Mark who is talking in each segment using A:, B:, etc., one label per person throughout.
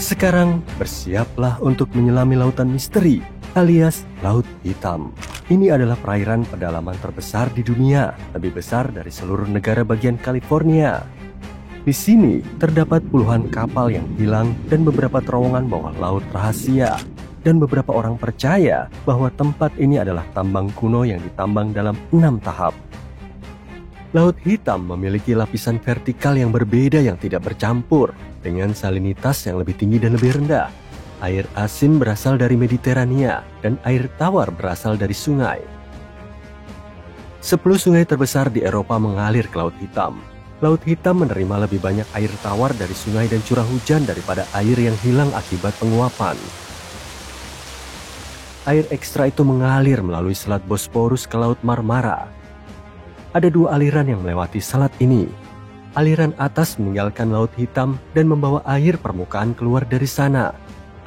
A: Sekarang bersiaplah untuk menyelami lautan misteri alias Laut Hitam. Ini adalah perairan pedalaman terbesar di dunia, lebih besar dari seluruh negara bagian California. Di sini terdapat puluhan kapal yang hilang dan beberapa terowongan bawah laut rahasia. Dan beberapa orang percaya bahwa tempat ini adalah tambang kuno yang ditambang dalam 6 tahap. Laut Hitam memiliki lapisan vertikal yang berbeda yang tidak bercampur, dengan salinitas yang lebih tinggi dan lebih rendah. Air asin berasal dari Mediterania, dan air tawar berasal dari sungai. 10 sungai terbesar di Eropa mengalir ke Laut Hitam. Laut Hitam menerima lebih banyak air tawar dari sungai dan curah hujan daripada air yang hilang akibat penguapan. Air ekstra itu mengalir melalui Selat Bosporus ke Laut Marmara. Ada 2 aliran yang melewati selat ini. Aliran atas meninggalkan Laut Hitam dan membawa air permukaan keluar dari sana.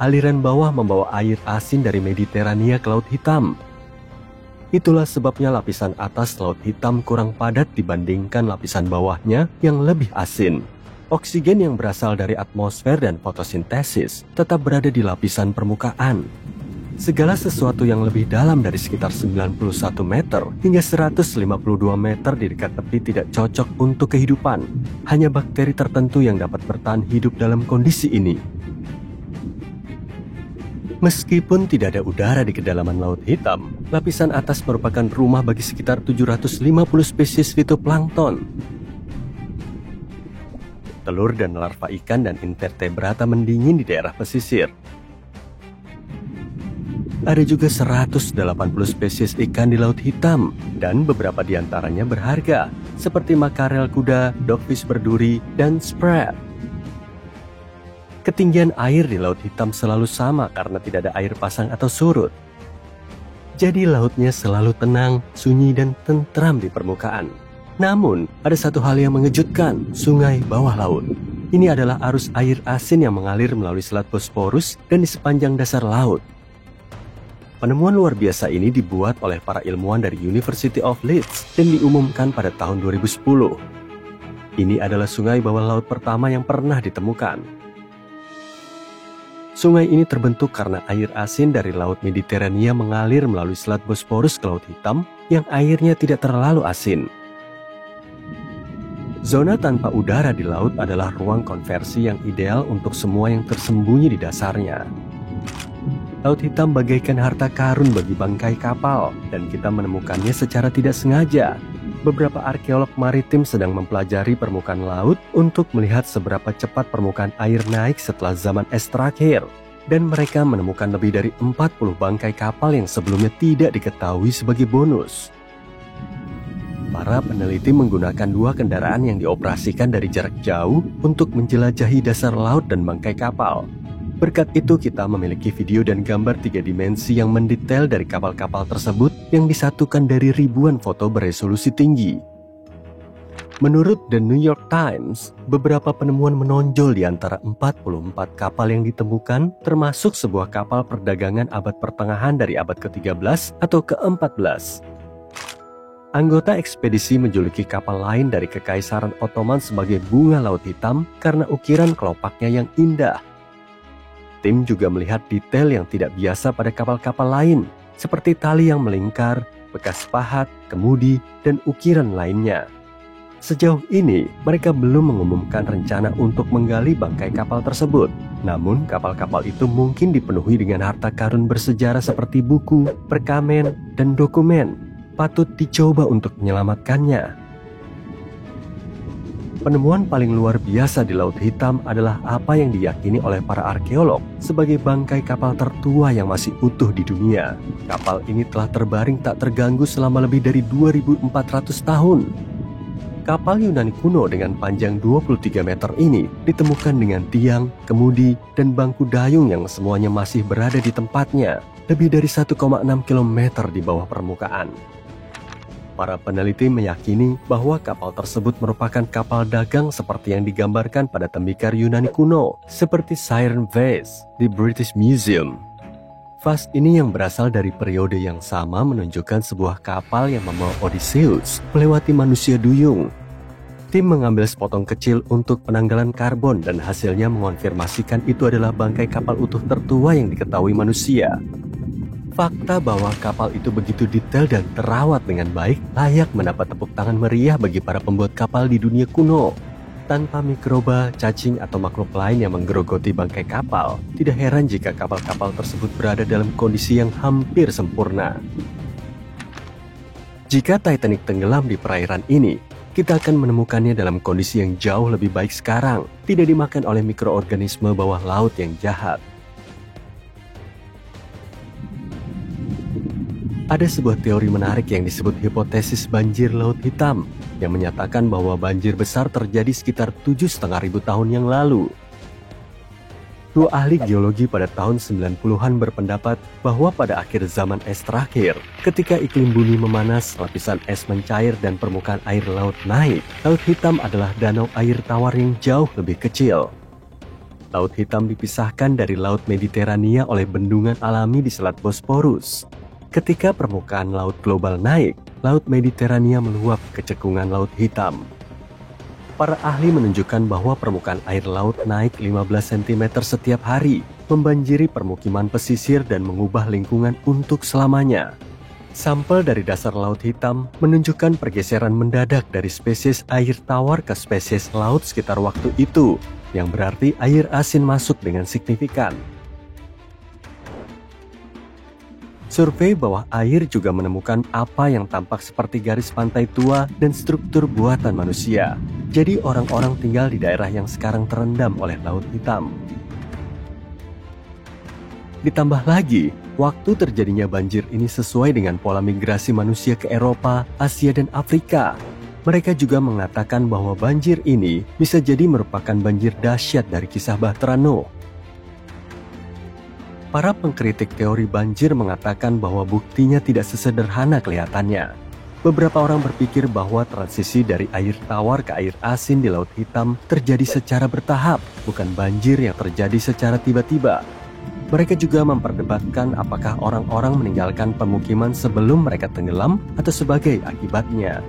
A: Aliran bawah membawa air asin dari Mediterania ke Laut Hitam. Itulah sebabnya lapisan atas Laut Hitam kurang padat dibandingkan lapisan bawahnya yang lebih asin. Oksigen yang berasal dari atmosfer dan fotosintesis tetap berada di lapisan permukaan. Segala sesuatu yang lebih dalam dari sekitar 91 meter hingga 152 meter di dekat tepi tidak cocok untuk kehidupan. Hanya bakteri tertentu yang dapat bertahan hidup dalam kondisi ini. Meskipun tidak ada udara di kedalaman Laut Hitam, lapisan atas merupakan rumah bagi sekitar 750 spesies fitoplankton. Telur dan larva ikan dan invertebrata mendingin di daerah pesisir. Ada juga 180 spesies ikan di Laut Hitam, dan beberapa di antaranya berharga, seperti makarel kuda, dogfish berduri, dan sprat. Ketinggian air di Laut Hitam selalu sama karena tidak ada air pasang atau surut. Jadi lautnya selalu tenang, sunyi, dan tentram di permukaan. Namun, ada satu hal yang mengejutkan, sungai bawah laut. Ini adalah arus air asin yang mengalir melalui Selat Bosporus dan di sepanjang dasar laut. Penemuan luar biasa ini dibuat oleh para ilmuwan dari University of Leeds dan diumumkan pada tahun 2010. Ini adalah sungai bawah laut pertama yang pernah ditemukan. Sungai ini terbentuk karena air asin dari Laut Mediterania mengalir melalui Selat Bosporus ke Laut Hitam yang airnya tidak terlalu asin. Zona tanpa udara di laut adalah ruang konversi yang ideal untuk semua yang tersembunyi di dasarnya. Laut Hitam bagaikan harta karun bagi bangkai kapal, dan kita menemukannya secara tidak sengaja. Beberapa arkeolog maritim sedang mempelajari permukaan laut untuk melihat seberapa cepat permukaan air naik setelah zaman es terakhir. Dan mereka menemukan lebih dari 40 bangkai kapal yang sebelumnya tidak diketahui sebagai bonus. Para peneliti menggunakan 2 kendaraan yang dioperasikan dari jarak jauh untuk menjelajahi dasar laut dan bangkai kapal. Berkat itu kita memiliki video dan gambar 3 dimensi yang mendetail dari kapal-kapal tersebut yang disatukan dari ribuan foto beresolusi tinggi. Menurut The New York Times, beberapa penemuan menonjol di antara 44 kapal yang ditemukan, termasuk sebuah kapal perdagangan abad pertengahan dari abad ke-13 atau ke-14. Anggota ekspedisi menjuluki kapal lain dari Kekaisaran Ottoman sebagai bunga Laut Hitam karena ukiran kelopaknya yang indah. Tim juga melihat detail yang tidak biasa pada kapal-kapal lain, seperti tali yang melingkar, bekas pahat, kemudi, dan ukiran lainnya. Sejauh ini, mereka belum mengumumkan rencana untuk menggali bangkai kapal tersebut. Namun, kapal-kapal itu mungkin dipenuhi dengan harta karun bersejarah seperti buku, perkamen, dan dokumen. Patut dicoba untuk menyelamatkannya. Penemuan paling luar biasa di Laut Hitam adalah apa yang diyakini oleh para arkeolog sebagai bangkai kapal tertua yang masih utuh di dunia. Kapal ini telah terbaring tak terganggu selama lebih dari 2.400 tahun. Kapal Yunani kuno dengan panjang 23 meter ini ditemukan dengan tiang, kemudi, dan bangku dayung yang semuanya masih berada di tempatnya, lebih dari 1,6 km di bawah permukaan. Para peneliti meyakini bahwa kapal tersebut merupakan kapal dagang seperti yang digambarkan pada tembikar Yunani kuno, seperti Siren Vase di British Museum. Vas ini yang berasal dari periode yang sama menunjukkan sebuah kapal yang membawa Odysseus melewati manusia duyung. Tim mengambil sepotong kecil untuk penanggalan karbon dan hasilnya mengonfirmasikan itu adalah bangkai kapal utuh tertua yang diketahui manusia. Fakta bahwa kapal itu begitu detail dan terawat dengan baik layak mendapat tepuk tangan meriah bagi para pembuat kapal di dunia kuno. Tanpa mikroba, cacing, atau makhluk lain yang menggerogoti bangkai kapal, tidak heran jika kapal-kapal tersebut berada dalam kondisi yang hampir sempurna. Jika Titanic tenggelam di perairan ini, kita akan menemukannya dalam kondisi yang jauh lebih baik sekarang, tidak dimakan oleh mikroorganisme bawah laut yang jahat. Ada sebuah teori menarik yang disebut hipotesis banjir Laut Hitam, yang menyatakan bahwa banjir besar terjadi sekitar 7.500 tahun yang lalu. Dua ahli geologi pada tahun 90-an berpendapat bahwa pada akhir zaman es terakhir, ketika iklim bumi memanas, lapisan es mencair dan permukaan air laut naik, Laut Hitam adalah danau air tawar yang jauh lebih kecil. Laut Hitam dipisahkan dari Laut Mediterania oleh bendungan alami di Selat Bosporus. Ketika permukaan laut global naik, Laut Mediterania meluap ke cekungan Laut Hitam. Para ahli menunjukkan bahwa permukaan air laut naik 15 cm setiap hari, membanjiri permukiman pesisir dan mengubah lingkungan untuk selamanya. Sampel dari dasar Laut Hitam menunjukkan pergeseran mendadak dari spesies air tawar ke spesies laut sekitar waktu itu, yang berarti air asin masuk dengan signifikan. Survei bawah air juga menemukan apa yang tampak seperti garis pantai tua dan struktur buatan manusia. Jadi orang-orang tinggal di daerah yang sekarang terendam oleh Laut Hitam. Ditambah lagi, waktu terjadinya banjir ini sesuai dengan pola migrasi manusia ke Eropa, Asia, dan Afrika. Mereka juga mengatakan bahwa banjir ini bisa jadi merupakan banjir dahsyat dari kisah Bahtera Nuh. Para pengkritik teori banjir mengatakan bahwa buktinya tidak sesederhana kelihatannya. Beberapa orang berpikir bahwa transisi dari air tawar ke air asin di Laut Hitam terjadi secara bertahap, bukan banjir yang terjadi secara tiba-tiba. Mereka juga memperdebatkan apakah orang-orang meninggalkan pemukiman sebelum mereka tenggelam atau sebagai akibatnya.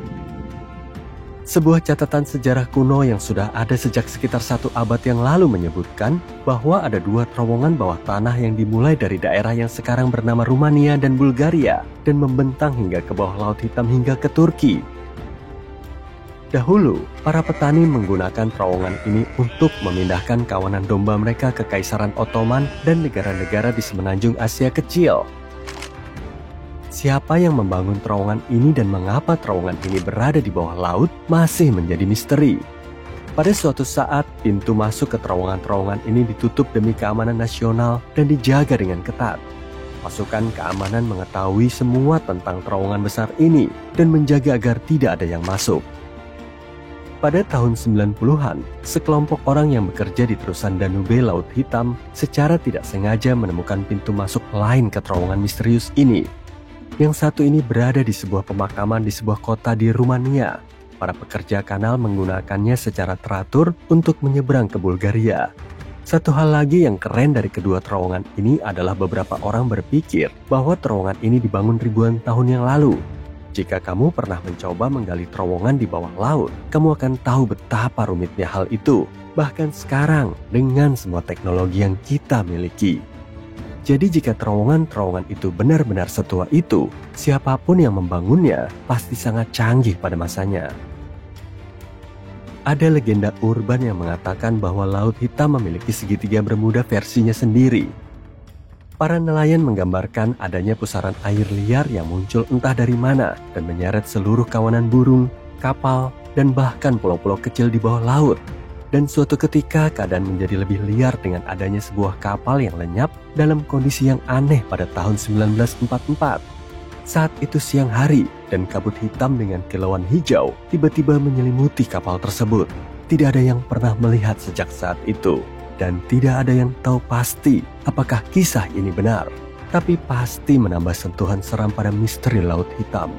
A: Sebuah catatan sejarah kuno yang sudah ada sejak sekitar 1 abad yang lalu menyebutkan bahwa ada 2 terowongan bawah tanah yang dimulai dari daerah yang sekarang bernama Rumania dan Bulgaria dan membentang hingga ke bawah Laut Hitam hingga ke Turki. Dahulu, para petani menggunakan terowongan ini untuk memindahkan kawanan domba mereka ke Kaisaran Ottoman dan negara-negara di semenanjung Asia Kecil. Siapa yang membangun terowongan ini dan mengapa terowongan ini berada di bawah laut masih menjadi misteri. Pada suatu saat, pintu masuk ke terowongan-terowongan ini ditutup demi keamanan nasional dan dijaga dengan ketat. Pasukan keamanan mengetahui semua tentang terowongan besar ini dan menjaga agar tidak ada yang masuk. Pada tahun 90-an, sekelompok orang yang bekerja di terusan Danube Laut Hitam secara tidak sengaja menemukan pintu masuk lain ke terowongan misterius ini. Yang satu ini berada di sebuah pemakaman di sebuah kota di Rumania. Para pekerja kanal menggunakannya secara teratur untuk menyeberang ke Bulgaria. Satu hal lagi yang keren dari kedua terowongan ini adalah beberapa orang berpikir bahwa terowongan ini dibangun ribuan tahun yang lalu. Jika kamu pernah mencoba menggali terowongan di bawah laut, kamu akan tahu betapa rumitnya hal itu. Bahkan sekarang dengan semua teknologi yang kita miliki. Jadi jika terowongan-terowongan itu benar-benar setua itu, siapapun yang membangunnya pasti sangat canggih pada masanya. Ada legenda urban yang mengatakan bahwa Laut Hitam memiliki segitiga Bermuda versinya sendiri. Para nelayan menggambarkan adanya pusaran air liar yang muncul entah dari mana dan menyeret seluruh kawanan burung, kapal, dan bahkan pulau-pulau kecil di bawah laut. Dan suatu ketika keadaan menjadi lebih liar dengan adanya sebuah kapal yang lenyap dalam kondisi yang aneh pada tahun 1944. Saat itu siang hari dan kabut hitam dengan kilauan hijau tiba-tiba menyelimuti kapal tersebut. Tidak ada yang pernah melihat sejak saat itu. Dan tidak ada yang tahu pasti apakah kisah ini benar. Tapi pasti menambah sentuhan seram pada misteri Laut Hitam.